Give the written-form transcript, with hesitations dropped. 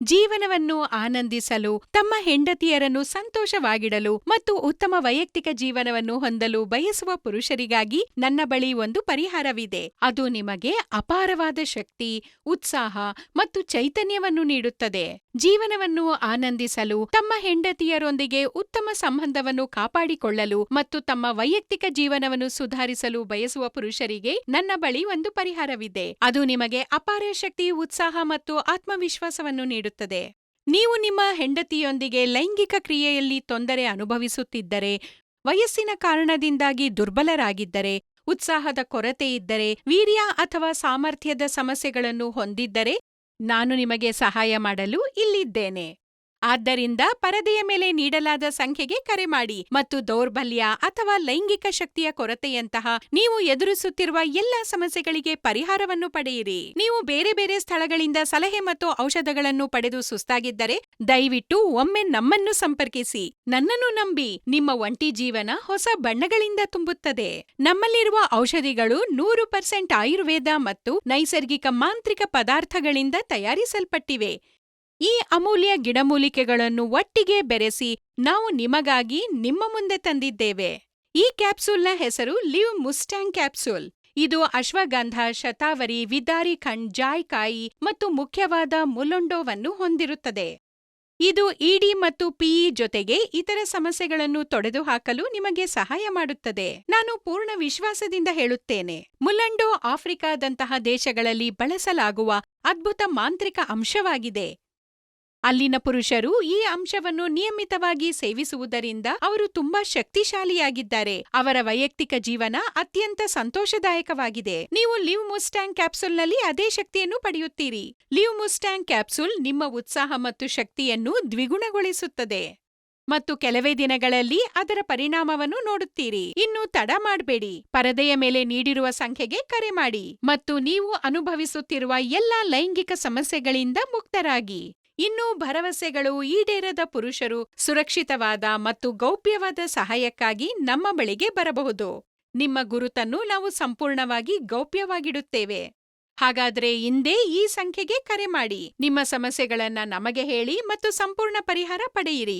ಜೀವನವನ್ನು ಆನಂದಿಸಲು, ತಮ್ಮ ಹೆಂಡತಿಯರನ್ನು ಸಂತೋಷವಾಗಿಡಲು ಮತ್ತು ಉತ್ತಮ ವೈಯಕ್ತಿಕ ಜೀವನವನ್ನು ಹೊಂದಲು ಬಯಸುವ ಪುರುಷರಿಗಾಗಿ ನನ್ನ ಬಳಿ ಒಂದು ಪರಿಹಾರವಿದೆ. ಅದು ನಿಮಗೆ ಅಪಾರವಾದ ಶಕ್ತಿ, ಉತ್ಸಾಹ ಮತ್ತು ಚೈತನ್ಯವನ್ನು ನೀಡುತ್ತದೆ. ಜೀವನವನ್ನು ಆನಂದಿಸಲು, ತಮ್ಮ ಹೆಂಡತಿಯರೊಂದಿಗೆ ಉತ್ತಮ ಸಂಬಂಧವನ್ನು ಕಾಪಾಡಿಕೊಳ್ಳಲು ಮತ್ತು ತಮ್ಮ ವೈಯಕ್ತಿಕ ಜೀವನವನ್ನು ಸುಧಾರಿಸಲು ಬಯಸುವ ಪುರುಷರಿಗೆ ನನ್ನ ಬಳಿ ಒಂದು ಪರಿಹಾರವಿದೆ. ಅದು ನಿಮಗೆ ಅಪಾರ ಶಕ್ತಿ, ಉತ್ಸಾಹ ಮತ್ತು ಆತ್ಮವಿಶ್ವಾಸವನ್ನು ನೀಡುತ್ತದೆ. ನೀವು ನಿಮ್ಮ ಹೆಂಡತಿಯೊಂದಿಗೆ ಲೈಂಗಿಕ ಕ್ರಿಯೆಯಲ್ಲಿ ತೊಂದರೆ ಅನುಭವಿಸುತ್ತಿದ್ದರೆ, ವಯಸ್ಸಿನ ಕಾರಣದಿಂದಾಗಿ ದುರ್ಬಲರಾಗಿದ್ದರೆ, ಉತ್ಸಾಹದ ಕೊರತೆ ಇದ್ದರೆ, ವೀರ್ಯ ಅಥವಾ ಸಾಮರ್ಥ್ಯದ ಸಮಸ್ಯೆಗಳನ್ನು ಹೊಂದಿದ್ದರೆ, ನಾನು ನಿಮಗೆ ಸಹಾಯ ಮಾಡಲು ಇಲ್ಲಿದ್ದೇನೆ. ಆದ್ದರಿಂದ ಪರದೆಯ ಮೇಲೆ ನೀಡಲಾದ ಸಂಖ್ಯೆಗೆ ಕರೆ ಮಾಡಿ ಮತ್ತು ದೌರ್ಬಲ್ಯ ಅಥವಾ ಲೈಂಗಿಕ ಶಕ್ತಿಯ ಕೊರತೆಯಂತಹ ನೀವು ಎದುರಿಸುತ್ತಿರುವ ಎಲ್ಲಾ ಸಮಸ್ಯೆಗಳಿಗೆ ಪರಿಹಾರವನ್ನು ಪಡೆಯಿರಿ. ನೀವು ಬೇರೆ ಬೇರೆ ಸ್ಥಳಗಳಿಂದ ಸಲಹೆ ಮತ್ತು ಔಷಧಗಳನ್ನು ಪಡೆದು ಸುಸ್ತಾಗಿದ್ದರೆ, ದಯವಿಟ್ಟು ಒಮ್ಮೆ ನಮ್ಮನ್ನು ಸಂಪರ್ಕಿಸಿ. ನನ್ನನ್ನು ನಂಬಿ, ನಿಮ್ಮ ಒಂಟಿ ಜೀವನ ಹೊಸ ಬಣ್ಣಗಳಿಂದ ತುಂಬುತ್ತದೆ. ನಮ್ಮಲ್ಲಿರುವ ಔಷಧಿಗಳು 100% ಆಯುರ್ವೇದ ಮತ್ತು ನೈಸರ್ಗಿಕ ಮಾಂತ್ರಿಕ ಪದಾರ್ಥಗಳಿಂದ ತಯಾರಿಸಲ್ಪಟ್ಟಿವೆ. ಈ ಅಮೂಲ್ಯ ಗಿಡಮೂಲಿಕೆಗಳನ್ನು ಒಟ್ಟಿಗೆ ಬೆರೆಸಿ ನಾವು ನಿಮಗಾಗಿ ನಿಮ್ಮ ಮುಂದೆ ತಂದಿದ್ದೇವೆ. ಈ ಕ್ಯಾಪ್ಸೂಲ್ನ ಹೆಸರು ಲಿವ್ ಮುಸ್ಟ್ಯಾಂಗ್ ಕ್ಯಾಪ್ಸೂಲ್. ಇದು ಅಶ್ವಗಂಧ, ಶತಾವರಿ, ವಿದಾರಿ ಖಂಡ್, ಜಾಯ್ಕಾಯಿ ಮತ್ತು ಮುಖ್ಯವಾದ ಮುಲುಂಡೋವನ್ನು ಹೊಂದಿರುತ್ತದೆ. ಇದು ಇಡಿ ಮತ್ತು ಪಿಇ ಜೊತೆಗೆ ಇತರ ಸಮಸ್ಯೆಗಳನ್ನು ತೊಡೆದುಹಾಕಲು ನಿಮಗೆ ಸಹಾಯ ಮಾಡುತ್ತದೆ. ನಾನು ಪೂರ್ಣ ವಿಶ್ವಾಸದಿಂದ ಹೇಳುತ್ತೇನೆ, ಮುಲಂಡೋ ಆಫ್ರಿಕಾದಂತಹ ದೇಶಗಳಲ್ಲಿ ಬಳಸಲಾಗುವ ಅದ್ಭುತ ಮಾಂತ್ರಿಕ ಅಂಶವಾಗಿದೆ. ಅಲ್ಲಿನ ಪುರುಷರು ಈ ಅಂಶವನ್ನು ನಿಯಮಿತವಾಗಿ ಸೇವಿಸುವುದರಿಂದ ಅವರು ತುಂಬಾ ಶಕ್ತಿಶಾಲಿಯಾಗಿದ್ದಾರೆ. ಅವರ ವೈಯಕ್ತಿಕ ಜೀವನ ಅತ್ಯಂತ ಸಂತೋಷದಾಯಕವಾಗಿದೆ. ನೀವು ಲಿವ್ ಮುಸ್ಟ್ಯಾಂಗ್ ಕ್ಯಾಪ್ಸೂಲ್ನಲ್ಲಿ ಅದೇ ಶಕ್ತಿಯನ್ನು ಪಡೆಯುತ್ತೀರಿ. ಲಿವ್ ಮುಸ್ಟ್ಯಾಂಗ್ ಕ್ಯಾಪ್ಸೂಲ್ ನಿಮ್ಮ ಉತ್ಸಾಹ ಮತ್ತು ಶಕ್ತಿಯನ್ನು ದ್ವಿಗುಣಗೊಳಿಸುತ್ತದೆ ಮತ್ತು ಕೆಲವೇ ದಿನಗಳಲ್ಲಿ ಅದರ ಪರಿಣಾಮವನ್ನು ನೋಡುತ್ತೀರಿ. ಇನ್ನು ತಡ ಮಾಡಬೇಡಿ, ಪರದೆಯ ಮೇಲೆ ನೀಡಿರುವ ಸಂಖ್ಯೆಗೆ ಕರೆ ಮಾಡಿ ಮತ್ತು ನೀವು ಅನುಭವಿಸುತ್ತಿರುವ ಎಲ್ಲಾ ಲೈಂಗಿಕ ಸಮಸ್ಯೆಗಳಿಂದ ಮುಕ್ತರಾಗಿ. ಇನ್ನೂ ಭರವಸೆಗಳು ಈಡೇರದ ಪುರುಷರು ಸುರಕ್ಷಿತವಾದ ಮತ್ತು ಗೌಪ್ಯವಾದ ಸಹಾಯಕ್ಕಾಗಿ ನಮ್ಮ ಬಳಿಗೆ ಬರಬಹುದು. ನಿಮ್ಮ ಗುರುತನ್ನು ನಾವು ಸಂಪೂರ್ಣವಾಗಿ ಗೌಪ್ಯವಾಗಿಡುತ್ತೇವೆ. ಹಾಗಾದ್ರೆ ಇಂದೇ ಈ ಸಂಖ್ಯೆಗೆ ಕರೆ ಮಾಡಿ, ನಿಮ್ಮ ಸಮಸ್ಯೆಗಳನ್ನ ನಮಗೆ ಹೇಳಿ ಮತ್ತು ಸಂಪೂರ್ಣ ಪರಿಹಾರ ಪಡೆಯಿರಿ.